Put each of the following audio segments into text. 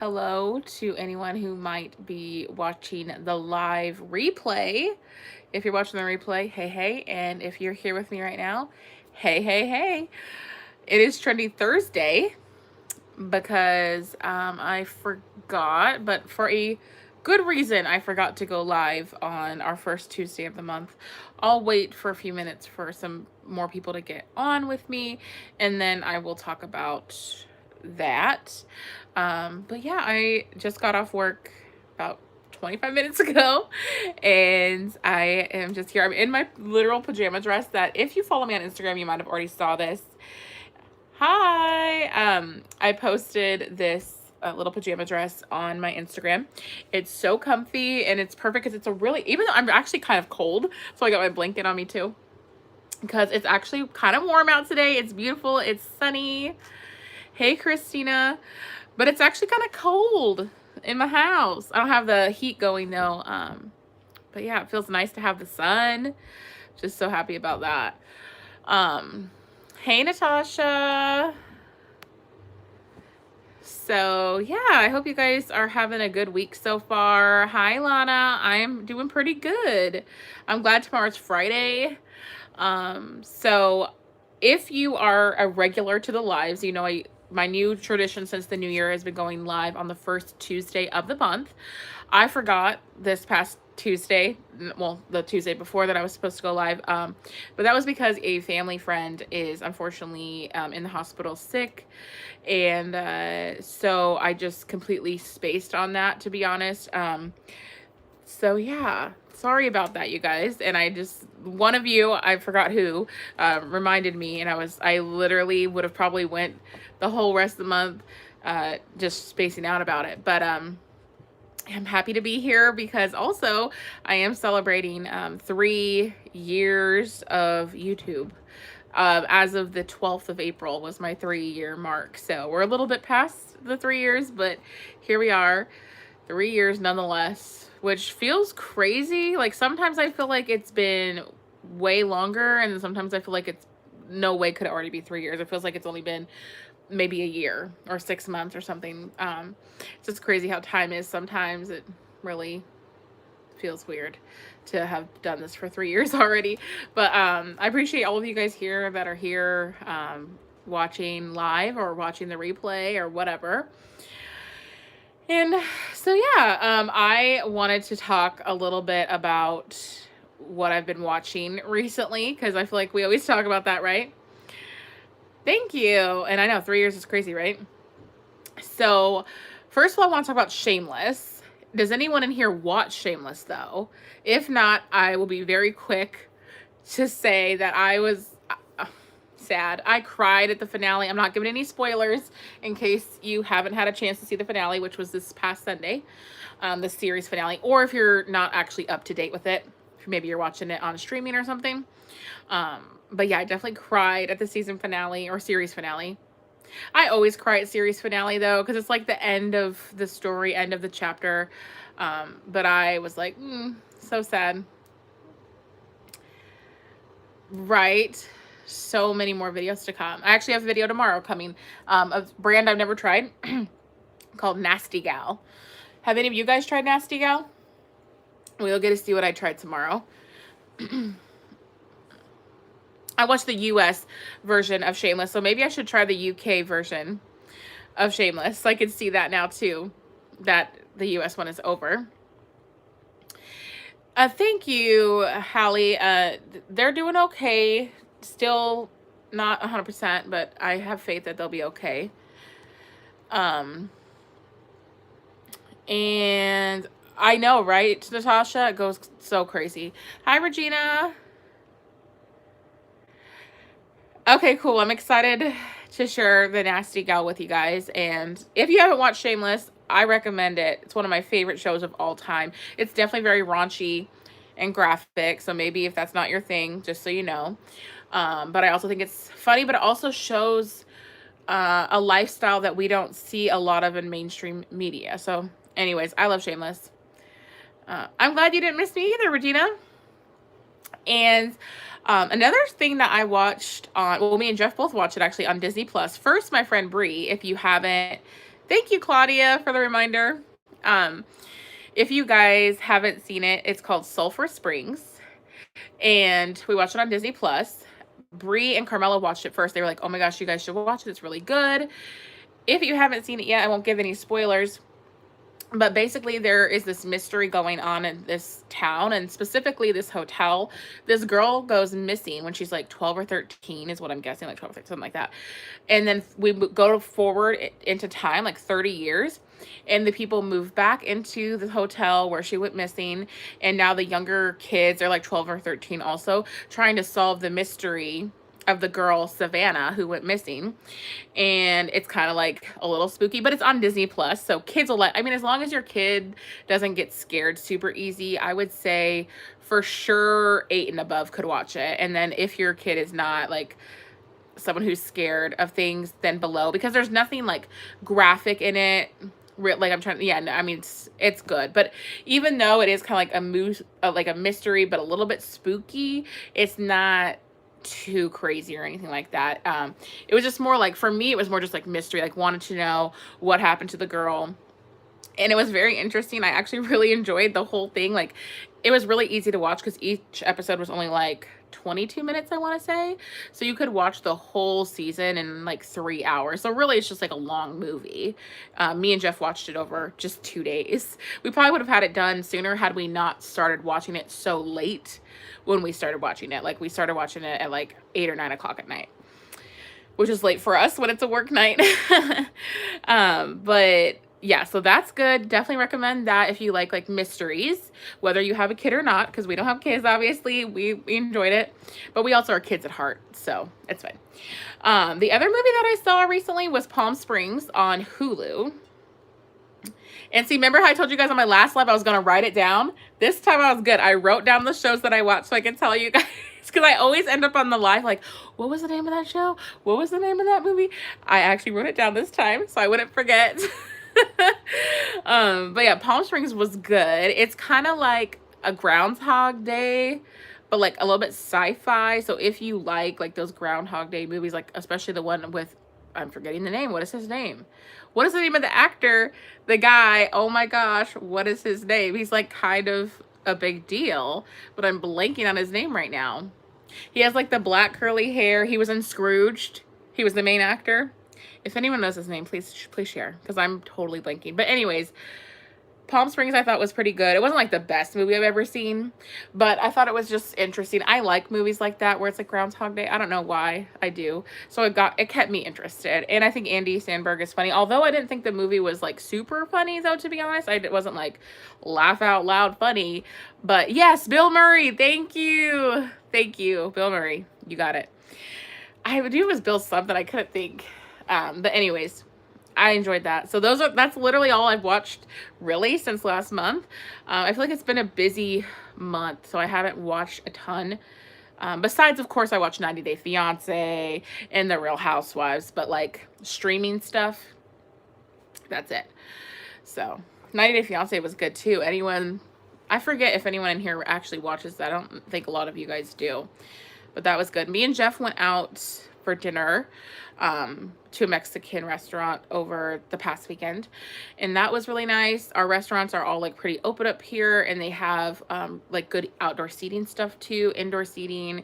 Hello to anyone who might be watching the live replay. If you're watching the replay, hey, hey. And if you're here with me right now, hey, hey, hey. It is Trendy Thursday because I forgot, but for a good reason, I forgot to go live on our first Tuesday of the month. I'll wait for a few minutes for some more people to get on with me, and then I will talk about that. But yeah, I just got off work about 25 minutes ago, and I am just here. I'm in my literal pajama dress that if you follow me on Instagram, you might have already saw this. Hi. I posted this little pajama dress on my Instagram. It's so comfy and it's perfect because it's a really, even though I'm actually kind of cold, so I got my blanket on me too, because it's actually kind of warm out today. It's beautiful. It's sunny. Hey, Christina. But it's actually kind of cold in my house. I don't have the heat going though. But yeah, it feels nice to have the sun. Just so happy about that. Hey, Natasha. So yeah, I hope you guys are having a good week so far. Hi, Lana. I'm doing pretty good. I'm glad tomorrow's Friday. So if you are a regular to the lives, you know, my new tradition since the new year has been going live on the first Tuesday of the month. I forgot this past Tuesday, well, the Tuesday before that I was supposed to go live, but that was because a family friend is unfortunately in the hospital sick, and so I just completely spaced on that, to be honest. So yeah, sorry about that, you guys. And one of you, I forgot who, reminded me, and I literally would have probably went the whole rest of the month, just spacing out about it. But, I'm happy to be here because also I am celebrating 3 years of YouTube. As of the 12th of April was my 3-year mark. So we're a little bit past the 3 years, but here we are. 3 years nonetheless, which feels crazy. Like sometimes I feel like it's been way longer, and sometimes I feel like it's no way could it already be 3 years. It feels like it's only been maybe a year or 6 months or something. It's just crazy how time is. Sometimes it really feels weird to have done this for 3 years already. But I appreciate all of you guys here that are here watching live or watching the replay or whatever. And so yeah, I wanted to talk a little bit about what I've been watching recently, because I feel like we always talk about that, right? Thank you. And I know 3 years is crazy, right? So first of all, I want to talk about Shameless. Does anyone in here watch Shameless though? If not, I will be very quick to say that I was sad. I cried at the finale. I'm not giving any spoilers in case you haven't had a chance to see the finale, which was this past Sunday, the series finale, or if you're not actually up to date with it, maybe you're watching it on streaming or something. But yeah, I definitely cried at the season finale or series finale. I always cry at series finale though, because it's like the end of the story, end of the chapter. But I was like, so sad. Right. So many more videos to come. I actually have a video tomorrow coming, a brand I've never tried called Nasty Gal. Have any of you guys tried Nasty Gal? We'll get to see what I tried tomorrow. I watched the US version of Shameless, so maybe I should try the UK version of Shameless. So I can see that now too, that the US one is over. Thank you, Hallie. They're doing okay. Still not 100%, but I have faith that they'll be okay. And I know, right, Natasha? It goes so crazy. Hi, Regina. Okay, cool. I'm excited to share the Nasty Gal with you guys. And if you haven't watched Shameless, I recommend it. It's one of my favorite shows of all time. It's definitely very raunchy and graphic, so maybe if that's not your thing, just so you know. But I also think it's funny, but it also shows a lifestyle that we don't see a lot of in mainstream media. So anyways, I love Shameless. I'm glad you didn't miss me either, Regina. And another thing that I watched on, well, me and Jeff both watched it actually on Disney Plus. First, my friend Bree, if you haven't Thank you, Claudia, for the reminder. Um, if you guys haven't seen it, it's called Sulfur Springs, and we watched it on Disney Plus. Bree and Carmela watched it first. They were like, "Oh my gosh, you guys should watch it. It's really good." If you haven't seen it yet, I won't give any spoilers. But basically, there is this mystery going on in this town, and specifically this hotel. This girl goes missing when she's like 12 or 13, is what I'm guessing, like 12 or 13, something like that. And then we go forward into time, like 30 years, and the people move back into the hotel where she went missing. And now the younger kids are like 12 or 13 also, trying to solve the mystery of the girl Savannah who went missing. And it's kind of like a little spooky, but it's on Disney Plus, so kids will like, I mean, as long as your kid doesn't get scared super easy, I would say for sure 8 and above could watch it. And then if your kid is not like someone who's scared of things, then below, because there's nothing like graphic in it. Like I'm trying to, yeah, no, I mean, it's good, but even though it is kind of like a mystery, but a little bit spooky, it's not too crazy or anything like that. It was just more like, for me, it was more just like mystery, like wanted to know what happened to the girl. And it was very interesting. I actually really enjoyed the whole thing. Like, it was really easy to watch because each episode was only like 22 minutes, I want to say. So you could watch the whole season in like 3 hours. So really, it's just like a long movie. Me and Jeff watched it over just 2 days. We probably would have had it done sooner had we not started watching it so late when we started watching it. Like, we started watching it at like 8 or 9 o'clock at night, which is late for us when it's a work night. But yeah, so that's good. Definitely recommend that if you like mysteries, whether you have a kid or not, because we don't have kids, obviously. We enjoyed it, but we also are kids at heart, so it's fine. The other movie that I saw recently was Palm Springs on Hulu. And see, remember how I told you guys on my last live I was going to write it down? This time I was good. I wrote down the shows that I watched so I can tell you guys. Because I always end up on the live like, what was the name of that show? What was the name of that movie? I actually wrote it down this time so I wouldn't forget. But yeah, Palm Springs was good. It's kind of like a Groundhog Day, but like a little bit sci-fi. So if you like those Groundhog Day movies, like especially the one with, I'm forgetting the name. What is his name? What is the name of the actor? The guy, oh my gosh, what is his name? He's like kind of a big deal, but I'm blanking on his name right now. He has like the black curly hair. He was in Scrooged. He was the main actor. If anyone knows his name, please share, because I'm totally blanking. But anyways, Palm Springs I thought was pretty good. It wasn't like the best movie I've ever seen, but I thought it was just interesting. I like movies like that where it's like Groundhog Day. I don't know why, I do. So it kept me interested. And I think Andy Samberg is funny. Although I didn't think the movie was like super funny though, to be honest. It wasn't like laugh out loud funny. But yes, Bill Murray. Thank you. Thank you, Bill Murray. You got it. I knew it was Bill something. I couldn't think. But anyways, I enjoyed that. So that's literally all I've watched really since last month. I feel like it's been a busy month, so I haven't watched a ton. Besides, of course, I watched 90 Day Fiance and The Real Housewives, but like streaming stuff, that's it. So 90 Day Fiance was good too. I forget if anyone in here actually watches that. I don't think a lot of you guys do, but that was good. Me and Jeff went out for dinner to a Mexican restaurant over the past weekend, and that was really nice. Our restaurants are all like pretty open up here, and they have like good outdoor seating stuff too, indoor seating.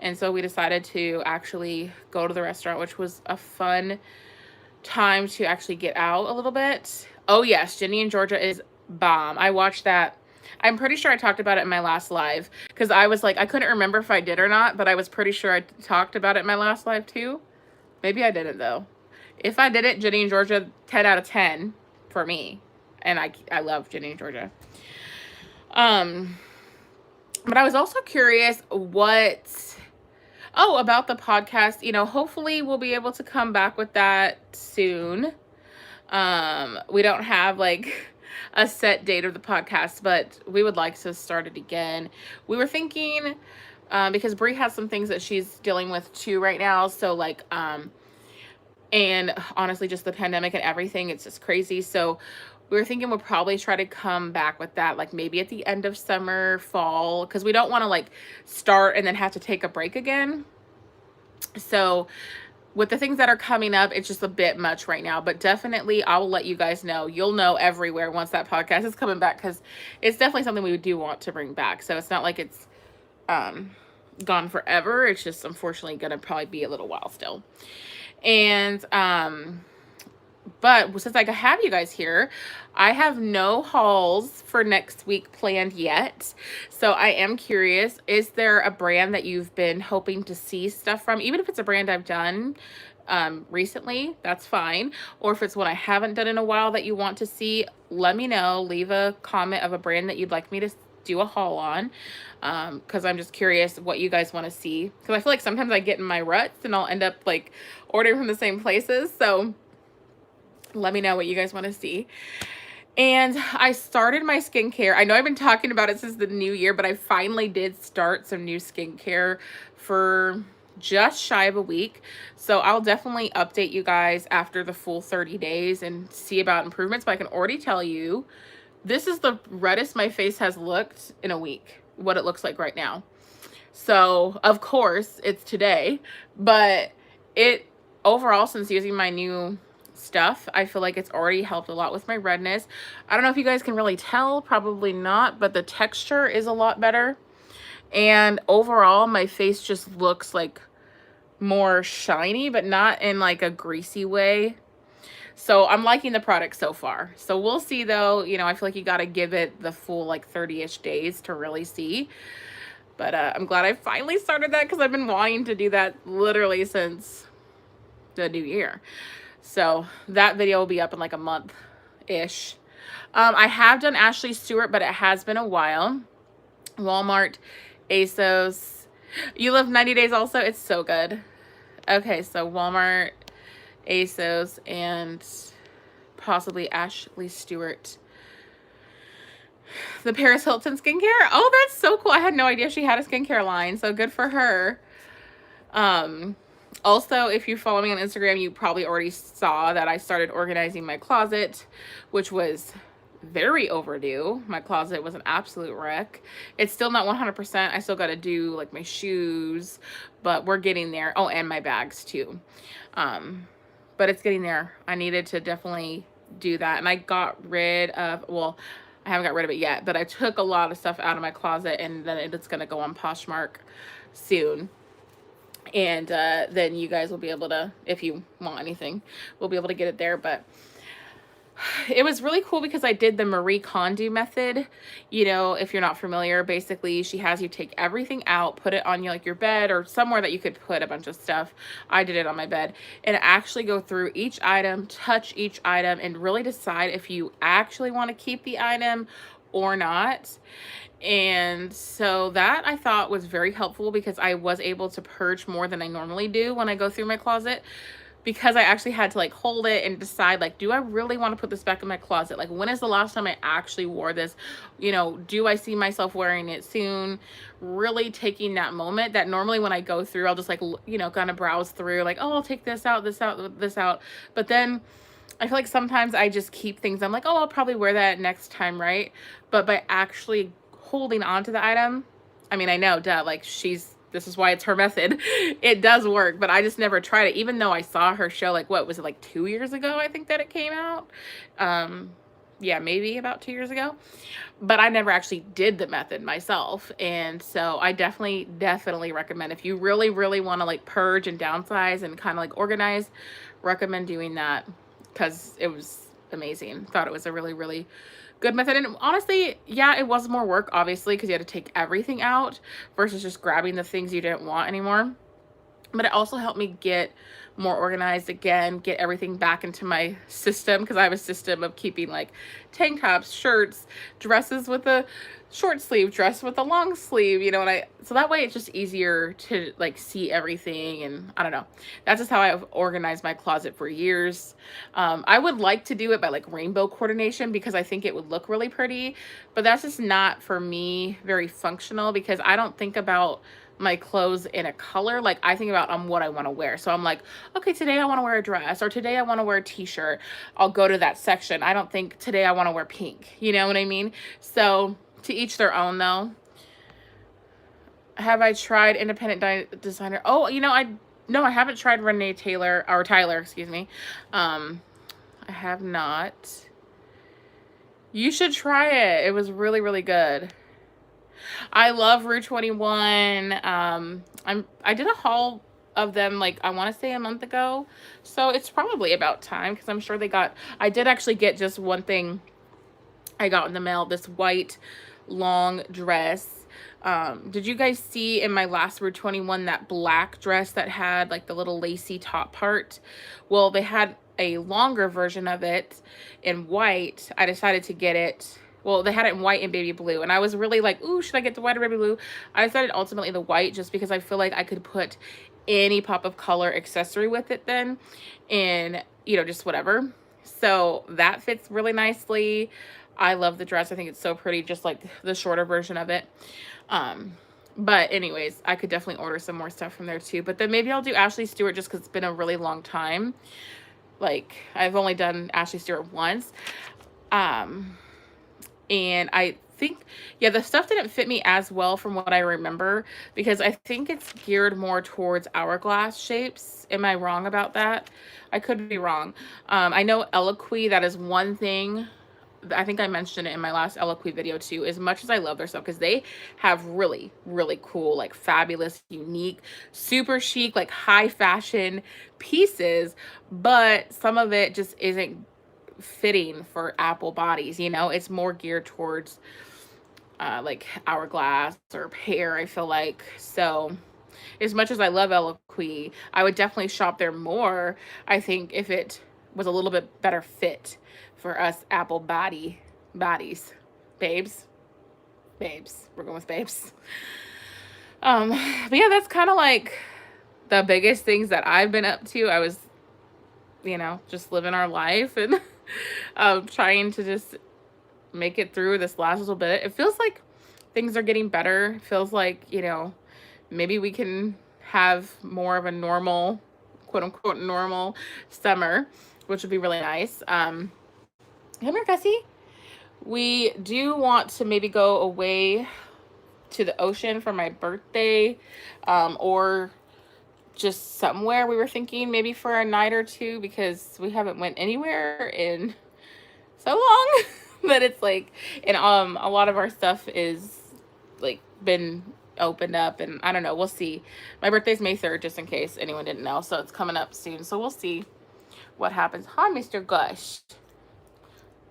And so we decided to actually go to the restaurant, which was a fun time to actually get out a little bit. Oh yes, Ginny and Georgia is bomb. I watched that. I'm pretty sure I talked about it in my last live, because I was like, I couldn't remember if I did or not, but I was pretty sure I talked about it in my last live too. Maybe I didn't though. If I did it, Ginny and Georgia, 10 out of 10 for me. And I love Ginny and Georgia. But I was also curious about the podcast. You know, hopefully we'll be able to come back with that soon. We don't have like a set date of the podcast, but we would like to start it again. We were thinking, because Brie has some things that she's dealing with too right now. So like, and honestly, just the pandemic and everything, it's just crazy. So we were thinking we'll probably try to come back with that, like maybe at the end of summer, fall, because we don't want to like start and then have to take a break again. So with the things that are coming up, it's just a bit much right now, but definitely I will let you guys know. You'll know everywhere once that podcast is coming back, because it's definitely something we do want to bring back. So it's not like it's gone forever. It's just unfortunately going to probably be a little while still. And but since I have you guys here, I have no hauls for next week planned yet. So I am curious, is there a brand that you've been hoping to see stuff from? Even if it's a brand I've done recently, that's fine. Or if it's one I haven't done in a while that you want to see, let me know. Leave a comment of a brand that you'd like me to do a haul on, because I'm just curious what you guys want to see. Because I feel like sometimes I get in my ruts and I'll end up like ordering from the same places. So let me know what you guys want to see. And I started my skincare. I know I've been talking about it since the new year, but I finally did start some new skincare for just shy of a week. So I'll definitely update you guys after the full 30 days and see about improvements. But I can already tell you, this is the reddest my face has looked in a week, what it looks like right now. So of course it's today, but it overall, since using my new stuff, I feel like it's already helped a lot with my redness. I don't know if you guys can really tell, probably not, but the texture is a lot better. And overall, my face just looks like more shiny, but not in like a greasy way. So I'm liking the product so far. So we'll see though. You know, I feel like you got to give it the full like 30-ish days to really see. But I'm glad I finally started that, because I've been wanting to do that literally since the new year. So that video will be up in like a month-ish. I have done Ashley Stewart, but it has been a while. Walmart, ASOS. You Live 90 Days also. It's so good. Okay, so Walmart, ASOS, and possibly Ashley Stewart. The Paris Hilton skincare. Oh, that's so cool. I had no idea she had a skincare line. So good for her. Also, if you follow me on Instagram, you probably already saw that I started organizing my closet, which was very overdue. My closet was an absolute wreck. It's still not 100%. I still got to do like my shoes, but we're getting there. Oh, and my bags too. But it's getting there. I needed to definitely do that. And I got rid of, well, I haven't got rid of it yet, but I took a lot of stuff out of my closet, and then it's going to go on Poshmark soon. And then you guys will be able to, if you want anything, we'll be able to get it there. But it was really cool because I did the Marie Kondo method. You know, if you're not familiar, basically she has you take everything out, put it on your bed or somewhere that you could put a bunch of stuff. I did it on my bed, and actually go through each item, touch each item, and really decide if you actually want to keep the item or not. And so that I thought was very helpful, because I was able to purge more than I normally do when I go through my closet, because I actually had to like hold it and decide, like, do I really want to put this back in my closet? Like, when is the last time I actually wore this? You know, do I see myself wearing it soon? Really taking that moment that normally when I go through, I'll just like, you know, kind of browse through like, oh, I'll take this out, this out, this out. But then I feel like sometimes I just keep things. I'm like, oh, I'll probably wear that next time, right? But by actually holding on to the item, I mean, I know, duh, like this is why it's her method. It does work, but I just never tried it, even though I saw her show, like, what was it, like 2 years ago, I think, that it came out. Yeah, maybe about 2 years ago, but I never actually did the method myself. And so I definitely recommend, if you really want to like purge and downsize and kind of like organize, recommend doing that, because it was amazing. Thought it was a really good method. And honestly, yeah, it was more work, obviously, because you had to take everything out versus just grabbing the things you didn't want anymore. But it also helped me get more organized again, get everything back into my system, because I have a system of keeping like tank tops, shirts, dresses with a short sleeve, dress with a long sleeve, you know, and so that way it's just easier to like see everything. And I don't know, that's just how I've organized my closet for years. I would like to do it by like rainbow coordination, because I think it would look really pretty, but that's just not for me very functional, because I don't think about my clothes in a color. Like, I think about what I want to wear. So I'm like, okay, today I want to wear a dress, or today I want to wear a t-shirt. I'll go to that section. I don't think today I want to wear pink. You know what I mean? So to each their own though. Have I tried independent designer? Oh, you know, I No, I haven't tried Renee Taylor, or Tyler, excuse me. I have not. You should try it. It was really, really good. I love Rue 21. I did a haul of them, like, I want to say a month ago. So it's probably about time, because I'm sure they got, I did actually get just one thing I got in the mail, this white long dress. Did you guys see in my last Rue 21 that black dress that had like the little lacy top part? Well, they had a longer version of it in white. I decided to get it. Well, they had it in white and baby blue, and I was really like, ooh, should I get the white or baby blue? I decided ultimately the white, just because I feel like I could put any pop of color accessory with it then, and, you know, just whatever. So that fits really nicely. I love the dress. I think it's so pretty, just like the shorter version of it. But anyways, I could definitely order some more stuff from there too. But then maybe I'll do Ashley Stewart, just because it's been a really long time. Like, I've only done Ashley Stewart once. And I think, yeah, the stuff didn't fit me as well from what I remember, because I think it's geared more towards hourglass shapes. Am I wrong about that? I could be wrong. I know Eloquii, that is one thing. I think I mentioned it in my last Eloquii video too. As much as I love their stuff, because they have really, really cool, like fabulous, unique, super chic, like high fashion pieces, but some of it just isn't fitting for Apple bodies, you know. It's more geared towards like hourglass or pear, I feel like. So as much as I love Eloquii, I would definitely shop there more, I think, if it was a little bit better fit for us Apple bodies. Babes. We're going with babes. But yeah, that's kind of like the biggest things that I've been up to. I was, you know, just living our life and trying to just make it through this last little bit. It feels like things are getting better. It feels like, you know, maybe we can have more of a normal, quote unquote, normal summer, which would be really nice. Come here, Gussie. We do want to maybe go away to the ocean for my birthday, or just somewhere. We were thinking maybe for a night or two, because we haven't went anywhere in so long that it's like, and a lot of our stuff is like been opened up, and I don't know, we'll see. My birthday's May 3rd, just in case anyone didn't know, so it's coming up soon, so we'll see what happens. Hi, Mr. Gush.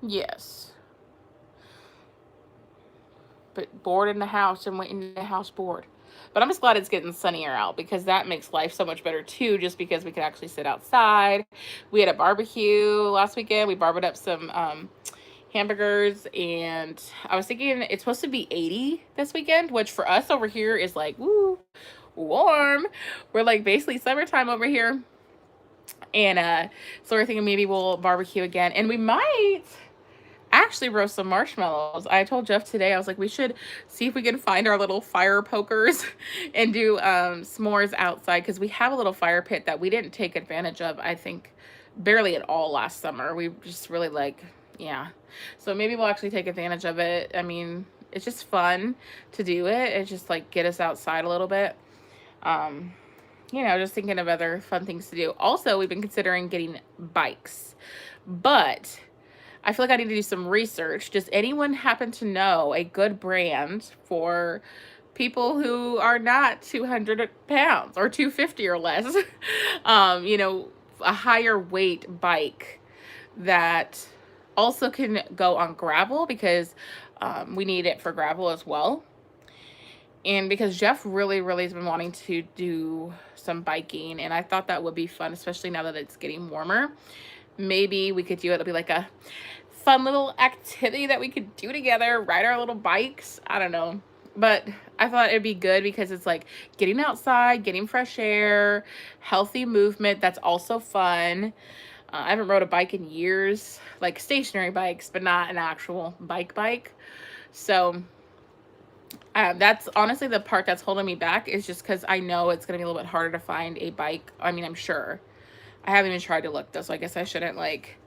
Yes. But bored in the house and waiting in the house bored. But I'm just glad it's getting sunnier out, because that makes life so much better too, just because we can actually sit outside. We had a barbecue last weekend. We barbecued up some hamburgers, and I was thinking it's supposed to be 80 this weekend, which for us over here is like, woo, warm. We're like basically summertime over here. And so we're thinking maybe we'll barbecue again, and we might actually roast some marshmallows. I told Jeff today, I was like, we should see if we can find our little fire pokers and do s'mores outside, because we have a little fire pit that we didn't take advantage of, I think, barely at all last summer. We just really like, yeah. So maybe we'll actually take advantage of it. I mean, it's just fun to do it. It's just like get us outside a little bit. You know, just thinking of other fun things to do. Also, we've been considering getting bikes, but I feel like I need to do some research. Does anyone happen to know a good brand for people who are not 200 pounds or 250 or less? You know, a higher weight bike that also can go on gravel, because we need it for gravel as well. And because Jeff really, really has been wanting to do some biking, and I thought that would be fun, especially now that it's getting warmer. Maybe we could do it. It'll be like a fun little activity that we could do together, ride our little bikes. I don't know. But I thought it'd be good, because it's like getting outside, getting fresh air, healthy movement. That's also fun. I haven't rode a bike in years, like stationary bikes, but not an actual bike. So that's honestly the part that's holding me back, is just because I know it's going to be a little bit harder to find a bike. I mean, I'm sure. I haven't even tried to look though, so I guess I shouldn't like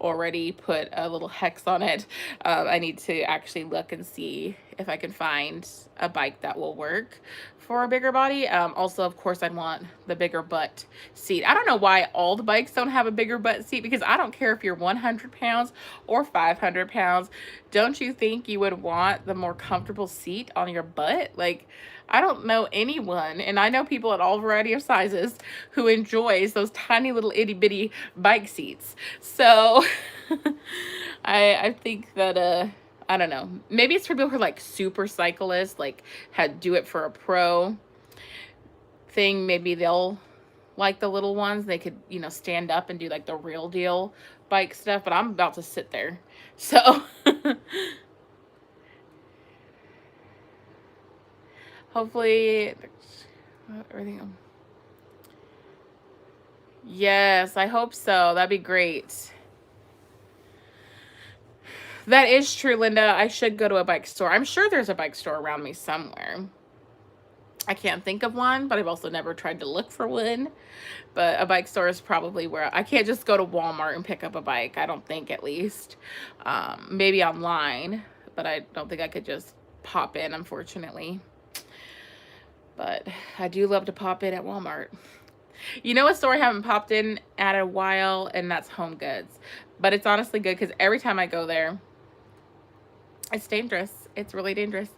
already put a little hex on it. I need to actually look and see if I can find a bike that will work for a bigger body. Also, of course, I'd want the bigger butt seat. I don't know why all the bikes don't have a bigger butt seat, because I don't care if you're 100 pounds or 500 pounds. Don't you think you would want the more comfortable seat on your butt? Like, I don't know anyone, and I know people at all variety of sizes, who enjoys those tiny little itty bitty bike seats. So I think that I don't know. Maybe it's for people who are like super cyclists, like had do it for a pro thing. Maybe they'll like the little ones. They could, you know, stand up and do like the real deal bike stuff. But I'm about to sit there. So hopefully everything. Yes, I hope so. That'd be great. That is true, Linda. I should go to a bike store. I'm sure there's a bike store around me somewhere. I can't think of one, but I've also never tried to look for one. But a bike store is probably where I can't just go to Walmart and pick up a bike. I don't think, at least. Maybe online, but I don't think I could just pop in, unfortunately. But I do love to pop in at Walmart. You know, a store I haven't popped in at a while, and that's Home Goods. But it's honestly good, because every time I go there, it's dangerous. It's really dangerous.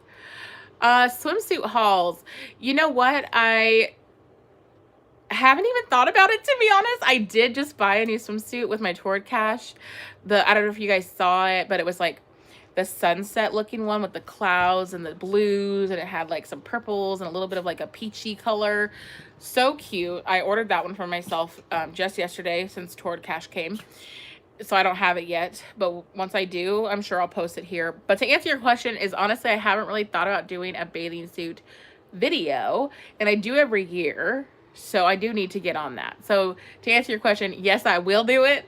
Swimsuit hauls. You know what? I haven't even thought about it, to be honest. I did just buy a new swimsuit with my Torrid cash. I don't know if you guys saw it, but it was like the sunset looking one with the clouds and the blues, and it had like some purples and a little bit of like a peachy color. So cute. I ordered that one for myself just yesterday, since Torrid cash came. So I don't have it yet, but once I do, I'm sure I'll post it here. But to answer your question, is honestly, I haven't really thought about doing a bathing suit video, and I do every year, so I do need to get on that. So to answer your question, yes, I will do it.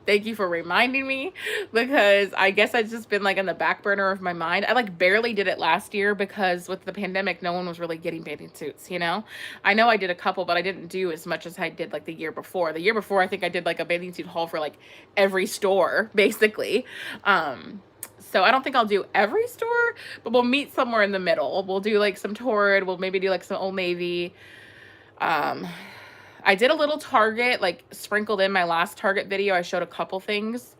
Thank you for reminding me, because I guess it's just been like in the back burner of my mind. I like barely did it last year, because with the pandemic, no one was really getting bathing suits, you know? I know I did a couple, but I didn't do as much as I did like the year before. The year before, I think I did like a bathing suit haul for like every store, basically. So I don't think I'll do every store, but we'll meet somewhere in the middle. We'll do like some Torrid. We'll maybe do like some Old Navy. I did a little Target, like sprinkled in my last Target video. I showed a couple things.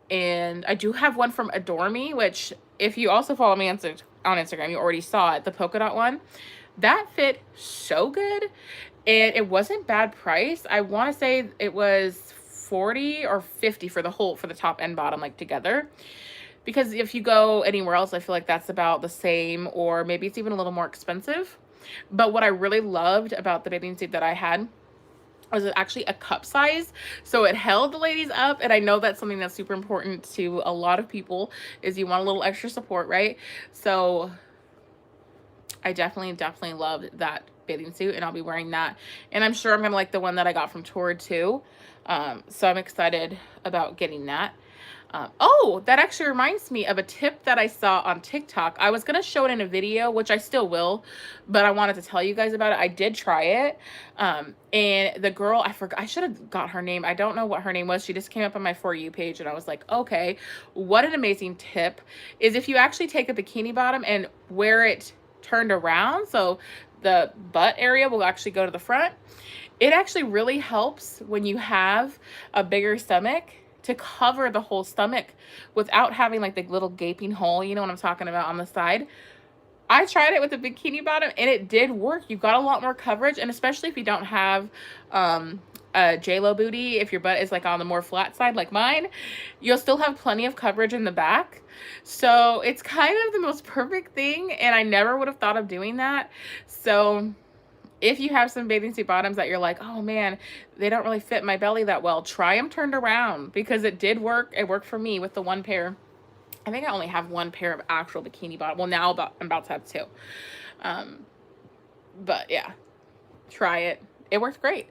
And I do have one from Adore Me, which if you also follow me on Instagram, you already saw it, the polka dot one. That fit so good. And it wasn't bad price. I want to say it was 40 or 50 for the top and bottom, like together. Because if you go anywhere else, I feel like that's about the same, or maybe it's even a little more expensive. But what I really loved about the bathing suit that I had was actually a cup size, so it held the ladies up. And I know that's something that's super important to a lot of people, is you want a little extra support, right? So I definitely loved that bathing suit, and I'll be wearing that, and I'm sure I'm gonna like the one that I got from Torrid too. So I'm excited about getting that. Oh, that actually reminds me of a tip that I saw on TikTok. I was going to show it in a video, which I still will, but I wanted to tell you guys about it. I did try it. And the girl, I forgot, I should have got her name. I don't know what her name was. She just came up on my For You page, and I was like, okay, what an amazing tip. Is if you actually take a bikini bottom and wear it turned around, so the butt area will actually go to the front. It actually really helps when you have a bigger stomach, to cover the whole stomach without having like the little gaping hole, you know what I'm talking about, on the side. I tried it with a bikini bottom, and it did work. You got a lot more coverage, and especially if you don't have a J-Lo booty, if your butt is like on the more flat side like mine, you'll still have plenty of coverage in the back. So it's kind of the most perfect thing, and I never would have thought of doing that. So if you have some bathing suit bottoms that you're like, oh man, they don't really fit my belly that well, try them turned around, because it did work. It worked for me with the one pair. I think I only have one pair of actual bikini bottom. Well, now I'm about to have two. But yeah, try it. It worked great.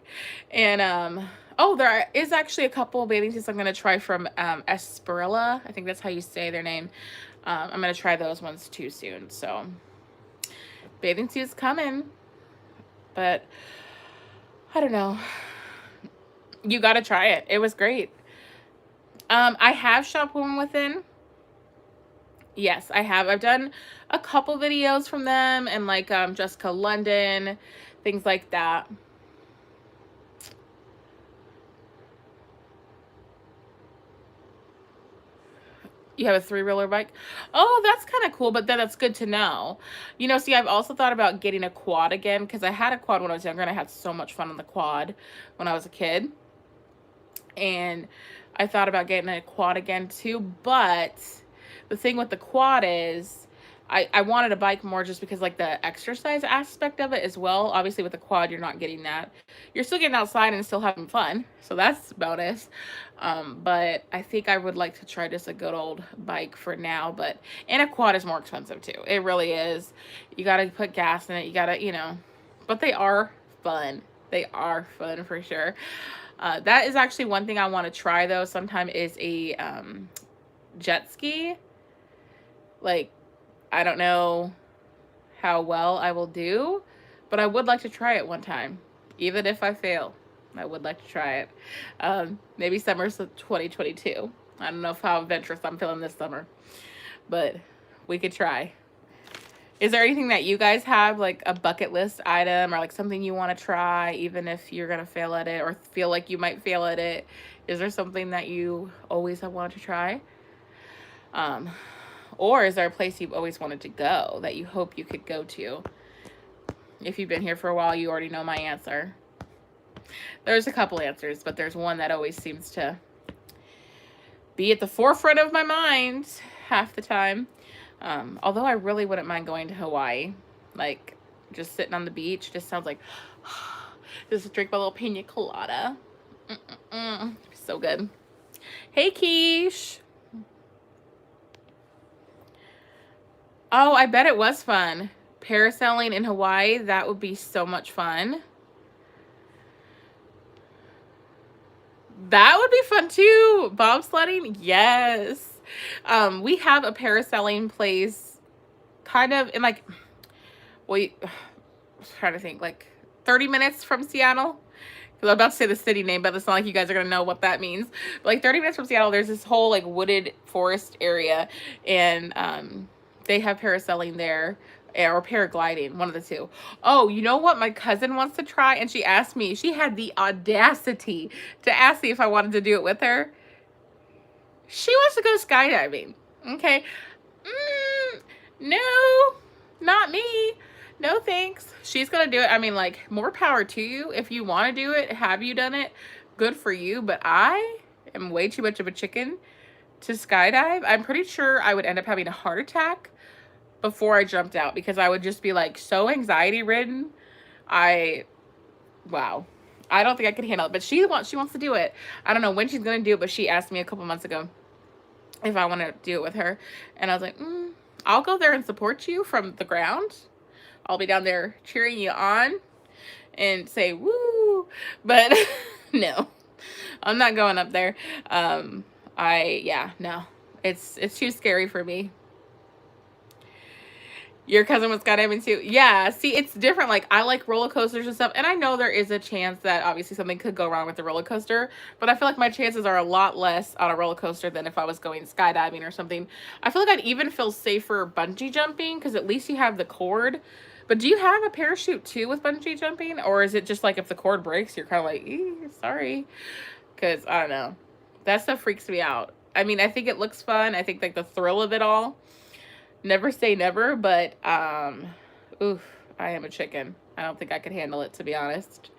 And oh, there is actually a couple bathing suits I'm going to try from Esperilla. I think that's how you say their name. I'm going to try those ones too soon. So bathing suits coming. But I don't know. You got to try it. It was great. I have shopped Women Within. Yes, I have. I've done a couple videos from them and like Jessica London, things like that. You have a three-wheeler bike? Oh, that's kind of cool, but then that's good to know. You know, see, I've also thought about getting a quad again because I had a quad when I was younger and I had so much fun on the quad when I was a kid. And I thought about getting a quad again too, but the thing with the quad is I wanted a bike more just because like the exercise aspect of it as well. Obviously with the quad you're not getting that. You're still getting outside and still having fun. So that's bonus. But I think I would like to try just a good old bike for now, but and a quad is more expensive too. It really is. You got to put gas in it. You got to, you know, but they are fun. They are fun for sure. That is actually one thing I want to try though sometime is a jet ski. Like, I don't know how well I will do, but I would like to try it one time. Even if I fail, I would like to try it. Maybe summer 2022. I don't know how adventurous I'm feeling this summer, but we could try. Is there anything that you guys have, like a bucket list item or like something you want to try, even if you're going to fail at it or feel like you might fail at it? Is there something that you always have wanted to try? Or is there a place you've always wanted to go that you hope you could go to? If you've been here for a while, you already know my answer. There's a couple answers, but there's one that always seems to be at the forefront of my mind half the time. Although I really wouldn't mind going to Hawaii. Like, just sitting on the beach just sounds like, just drink my little pina colada. So good. Hey, Keish. Oh, I bet it was fun. Parasailing in Hawaii, that would be so much fun. That would be fun too. Bobsledding, yes. We have a parasailing place kind of in like, wait, I was trying to think, like 30 minutes from Seattle. Because I'm about to say the city name, but it's not like you guys are going to know what that means. But like 30 minutes from Seattle, there's this whole like wooded forest area. And they have parasailing there or paragliding, one of the two. Oh, you know what my cousin wants to try? And she asked me, she had the audacity to ask me if I wanted to do it with her. She wants to go skydiving. Okay. No, not me. No thanks. She's gonna do it. I mean, like, more power to you. If you want to do it, have you done it? Good for you. But I am way too much of a chicken to skydive. I'm pretty sure I would end up having a heart attack before I jumped out because I would just be like so anxiety ridden. Wow. I don't think I could handle it, but she wants to do it. I don't know when she's gonna do it, but she asked me a couple months ago if I want to do it with her, and I was like, I'll go there and support you from the ground. I'll be down there cheering you on and say woo, but no, I'm not going up there. No, it's too scary for me. Your cousin was skydiving too? Yeah, see, it's different. Like, I like roller coasters and stuff, and I know there is a chance that obviously something could go wrong with the roller coaster, but I feel like my chances are a lot less on a roller coaster than if I was going skydiving or something. I feel like I'd even feel safer bungee jumping because at least you have the cord. But do you have a parachute too with bungee jumping, or is it just like if the cord breaks, you're kind of like, sorry? Because I don't know. That stuff freaks me out. I mean, I think it looks fun. I think like the thrill of it all. Never say never, but oof, I am a chicken. I don't think I could handle it, to be honest.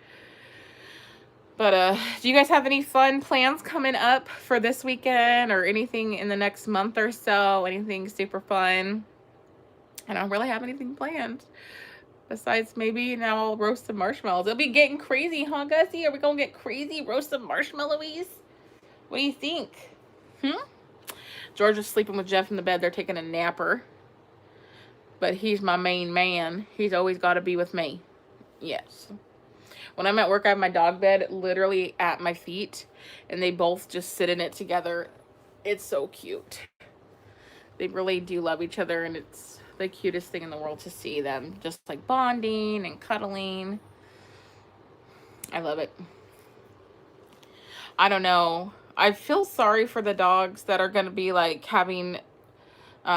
But do you guys have any fun plans coming up for this weekend or anything in the next month or so? Anything super fun? I don't really have anything planned. Besides maybe now I'll roast some marshmallows. It'll be getting crazy, huh, Gussie? Are we gonna get crazy? Roast some marshmallowies? What do you think? George is sleeping with Jeff in the bed. They're taking a napper. But he's my main man. He's always got to be with me. Yes. When I'm at work, I have my dog bed literally at my feet. And they both just sit in it together. It's so cute. They really do love each other. And it's the cutest thing in the world to see them. Just like bonding and cuddling. I love it. I don't know I feel sorry for the dogs that are going to be like having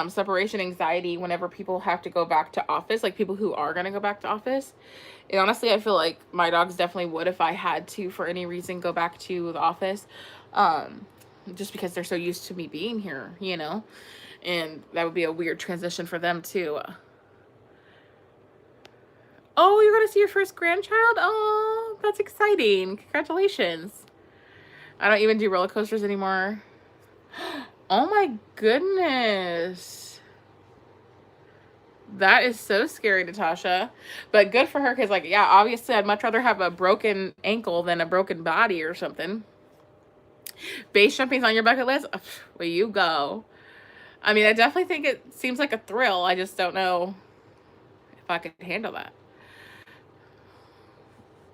separation anxiety whenever people have to go back to office, like people who are going to go back to office. And honestly, I feel like my dogs definitely would if I had to, for any reason, go back to the office. Um, just because they're so used to me being here, you know? And that would be a weird transition for them too. Oh, you're going to see your first grandchild? Oh, that's exciting. Congratulations. I don't even do roller coasters anymore. Oh my goodness. That is so scary, Natasha. But good for her because, like, yeah, obviously I'd much rather have a broken ankle than a broken body or something. Base jumping's on your bucket list? Where you go. I mean, I definitely think it seems like a thrill. I just don't know if I could handle that.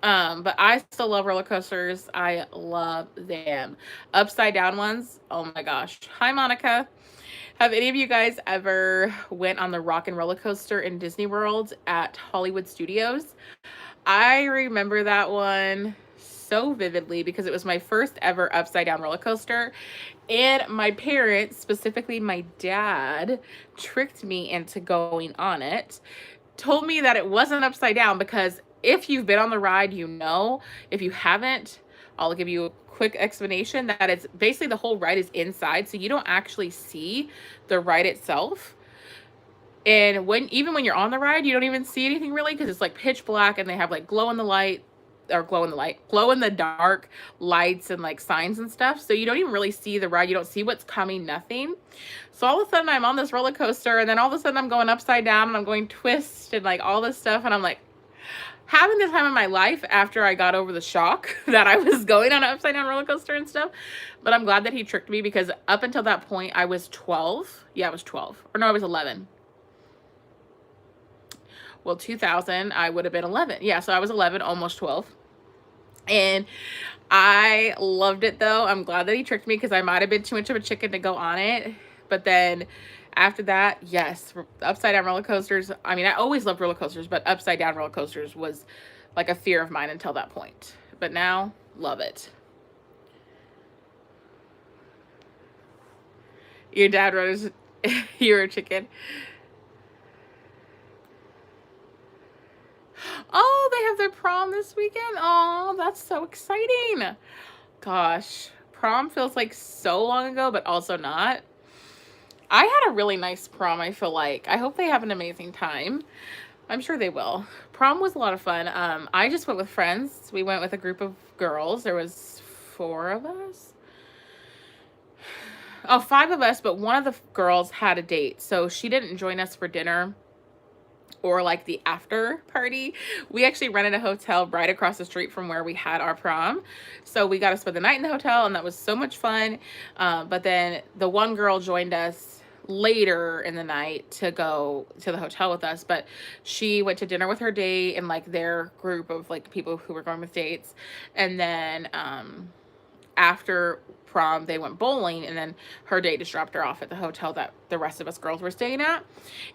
But I still love roller coasters. I love them. Upside down ones. Oh my gosh. Hi, Monica. Have any of you guys ever went on the rock and roller coaster in Disney World at Hollywood Studios? I remember that one so vividly because it was my first ever upside down roller coaster. And my parents, specifically my dad, tricked me into going on it. Told me that it wasn't upside down because if you've been on the ride, you know. If you haven't, I'll give you a quick explanation that it's basically the whole ride is inside, so you don't actually see the ride itself. And even when you're on the ride, you don't even see anything really because it's like pitch black and they have like glow in the dark lights and like signs and stuff. So you don't even really see the ride. You don't see what's coming, nothing. So all of a sudden I'm on this roller coaster and then all of a sudden I'm going upside down and I'm going twist and like all this stuff. And I'm like having the time of my life after I got over the shock that I was going on an upside down roller coaster and stuff. But I'm glad that he tricked me because up until that point I was 12. Yeah, I was 12. Or no, I was 11. Well, 2000, I would have been 11. Yeah, so I was 11, almost 12. And I loved it though. I'm glad that he tricked me because I might have been too much of a chicken to go on it. But then after that, yes, upside down roller coasters. I mean, I always loved roller coasters, but upside down roller coasters was like a fear of mine until that point. But now, love it. Your dad rode you're a chicken. Oh, they have their prom this weekend. Oh, that's so exciting. Gosh, prom feels like so long ago, but also not. I had a really nice prom, I feel like. I hope they have an amazing time. I'm sure they will. Prom was a lot of fun. I just went with friends. We went with a group of girls. There was 4 of us. Oh, 5 of us, but one of the girls had a date. So she didn't join us for dinner or like the after party. We actually rented a hotel right across the street from where we had our prom. So we got to spend the night in the hotel and that was so much fun. But then the one girl joined us later in the night to go to the hotel with us, but she went to dinner with her date and like their group of like people who were going with dates. And then after prom they went bowling and then her date just dropped her off at the hotel that the rest of us girls were staying at.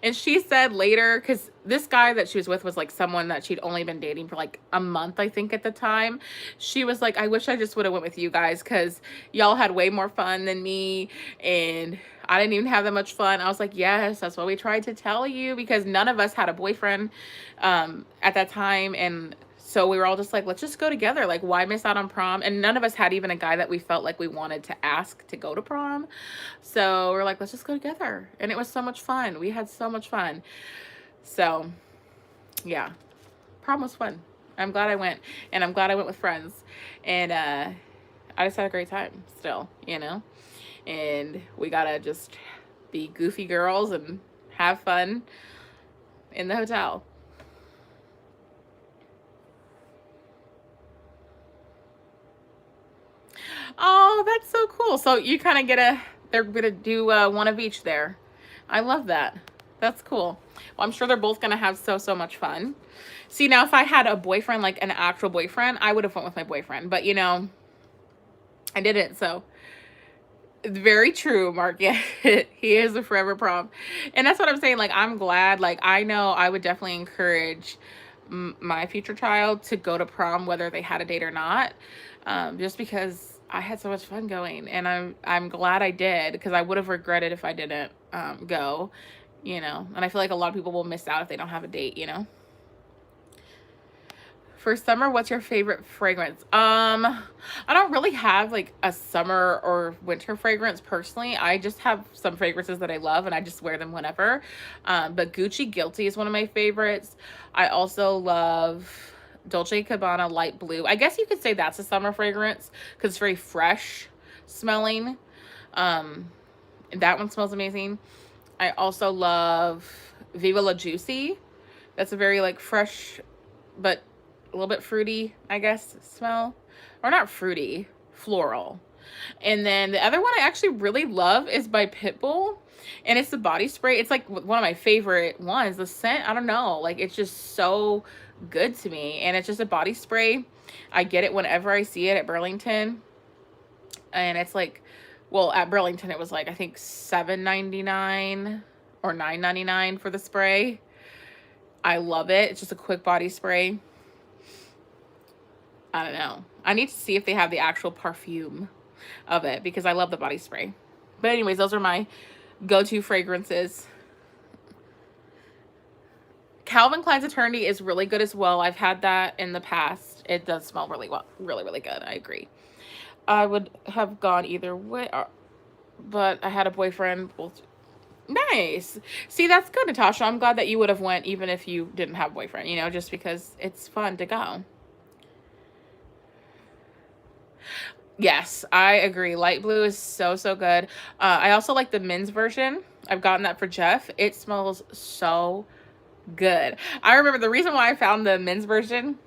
And she said later, because this guy that she was with was like someone that she'd only been dating for like a month, I think, at the time. She was like, I wish I just would have went with you guys because y'all had way more fun than me and I didn't even have that much fun. I was like, yes, that's what we tried to tell you, because none of us had a boyfriend at that time. And so we were all just like, let's just go together. Like, why miss out on prom? And none of us had even a guy that we felt like we wanted to ask to go to prom. So we're like, let's just go together. And it was so much fun. We had so much fun. So yeah, prom was fun. I'm glad I went, and I'm glad I went with friends. And I just had a great time still, you know? And we gotta just be goofy girls and have fun in the hotel. Oh, that's so cool. So you kind of they're gonna do one of each there. I love that. That's cool. Well, I'm sure they're both gonna have so much fun. See, now if I had a boyfriend, like an actual boyfriend, I would have went with my boyfriend. But you know, I didn't. So very true, Mark. Yeah, he is a forever prom. And that's what I'm saying. Like, I'm glad. Like, I know I would definitely encourage my future child to go to prom, whether they had a date or not. Just because I had so much fun going, and I'm glad I did, because I would have regretted if I didn't go, you know. And I feel like a lot of people will miss out if they don't have a date, you know. For summer, what's your favorite fragrance? I don't really have like a summer or winter fragrance personally. I just have some fragrances that I love and I just wear them whenever. But Gucci Guilty is one of my favorites. I also love Dolce & Gabbana Light Blue. I guess you could say that's a summer fragrance because it's very fresh smelling. That one smells amazing. I also love Viva La Juicy. That's a very like fresh but a little bit fruity, I guess, smell. Or not fruity, floral. And then the other one I actually really love is by Pitbull. And it's the body spray. It's like one of my favorite ones. The scent, I don't know. Like, it's just so good to me. And it's just a body spray. I get it whenever I see it at Burlington. And it's like, well, at Burlington it was like, I think $7.99 or $9.99 for the spray. I love it. It's just a quick body spray. I don't know. I need to see if they have the actual perfume of it because I love the body spray. But anyways, those are my go-to fragrances. Calvin Klein's Eternity is really good as well. I've had that in the past. It does smell really well. Really, really good. I agree. I would have gone either way, but I had a boyfriend. Nice. See, that's good, Natasha. I'm glad that you would have went even if you didn't have a boyfriend, you know, just because it's fun to go. Yes, I agree. Light blue is so, so good. I also like the men's version. I've gotten that for Jeff. It smells so good. I remember the reason why I found the men's version,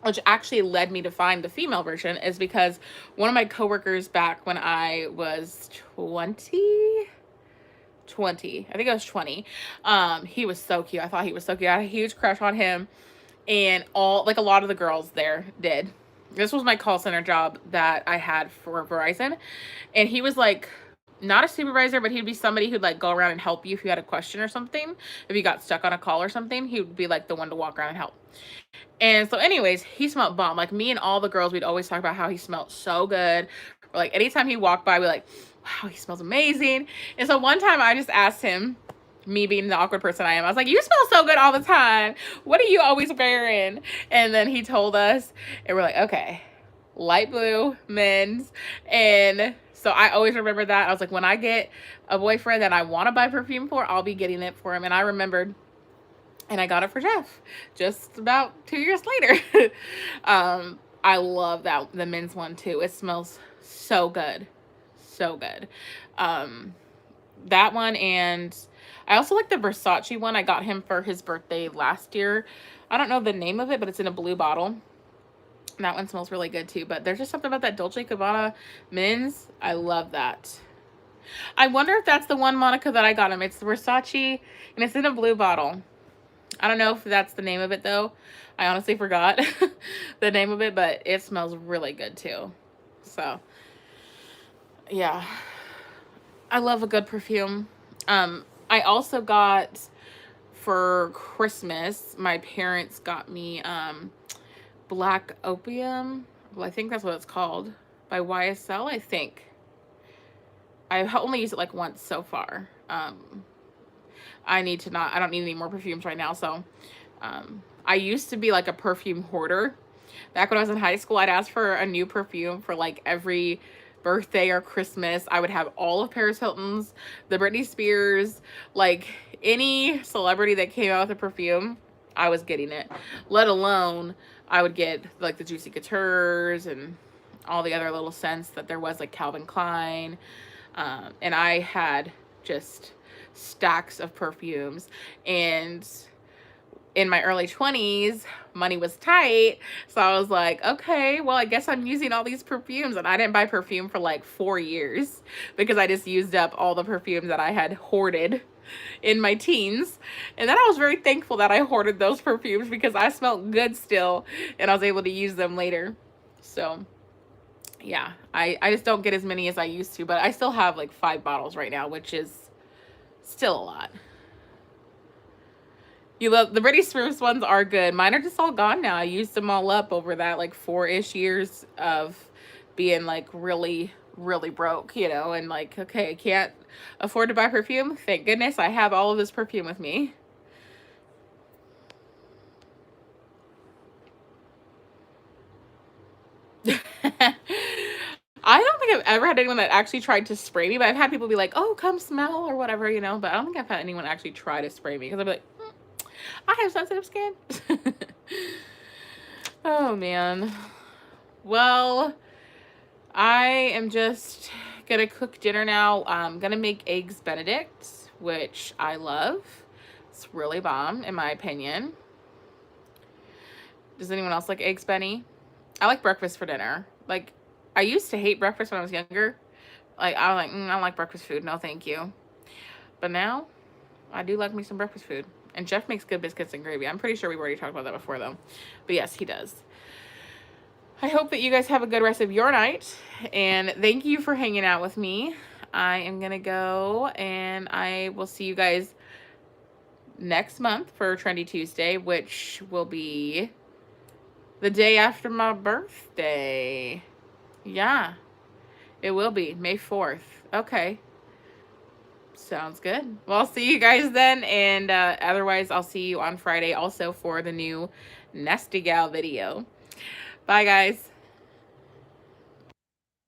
which actually led me to find the female version, is because one of my coworkers back when I was 20, I think I was 20, he was so cute. I thought he was so cute. I had a huge crush on him, and like a lot of the girls there did. This was my call center job that I had for Verizon. And he was like, not a supervisor, but he'd be somebody who'd like go around and help you if you had a question or something. If you got stuck on a call or something, he would be like the one to walk around and help. And so anyways, he smelled bomb. Like me and all the girls, we'd always talk about how he smelled so good. Or like anytime he walked by, we'd like, wow, he smells amazing. And so one time I just asked him, me being the awkward person I am, I was like, you smell so good all the time. What are you always wearing? And then he told us, and we're like, okay, light blue, men's. And so I always remember that. I was like, when I get a boyfriend that I want to buy perfume for, I'll be getting it for him. And I remembered, and I got it for Jeff just about 2 years later. I love that, the men's one too. It smells so good. So good. That one, and I also like the Versace one. I got him for his birthday last year. I don't know the name of it, but it's in a blue bottle. And that one smells really good too. But there's just something about that Dolce & Gabbana men's. I love that. I wonder if that's the one, Monica, that I got him. It's the Versace, and it's in a blue bottle. I don't know if that's the name of it, though. I honestly forgot the name of it, but it smells really good too. So, yeah. I love a good perfume. I also got, for Christmas, my parents got me Black Opium. Well, I think that's what it's called. By YSL, I think. I've only used it like once so far. I don't need any more perfumes right now. So I used to be like a perfume hoarder. Back when I was in high school, I'd ask for a new perfume for like every birthday or Christmas. I would have all of Paris Hilton's, the Britney Spears, like any celebrity that came out with a perfume, I was getting it. Let alone I would get like the Juicy Couture's and all the other little scents that there was, like Calvin Klein. And I had just stacks of perfumes. And in my early 20s, money was tight. So I was like, okay, well, I guess I'm using all these perfumes. And I didn't buy perfume for like 4 years because I just used up all the perfumes that I had hoarded in my teens. And then I was very thankful that I hoarded those perfumes because I smelled good still and I was able to use them later. So yeah, I just don't get as many as I used to, but I still have like 5 bottles right now, which is still a lot. You love the Britney Spears ones are good. Mine are just all gone now. I used them all up over that like 4-ish years of being like really, really broke, you know, and like, okay, I can't afford to buy perfume. Thank goodness I have all of this perfume with me. I don't think I've ever had anyone that actually tried to spray me, but I've had people be like, "Oh, come smell," or whatever, you know. But I don't think I've had anyone actually try to spray me because I'd be like, I have sensitive skin. Oh man. Well, I am just gonna cook dinner now. I'm gonna make eggs Benedict, which I love. It's really bomb, in my opinion. Does anyone else like eggs Benny? I like breakfast for dinner. Like, I used to hate breakfast when I was younger. Like, I was like, I don't like breakfast food. No, thank you. But now, I do like me some breakfast food. And Jeff makes good biscuits and gravy. I'm pretty sure we've already talked about that before, though. But yes, he does. I hope that you guys have a good rest of your night. And thank you for hanging out with me. I am going to go, and I will see you guys next month for Trendy Tuesday, which will be the day after my birthday. Yeah, it will be May 4th. Okay. Sounds good. Well, I'll see you guys then. And otherwise, I'll see you on Friday also for the new Nesty Gal video. Bye, guys.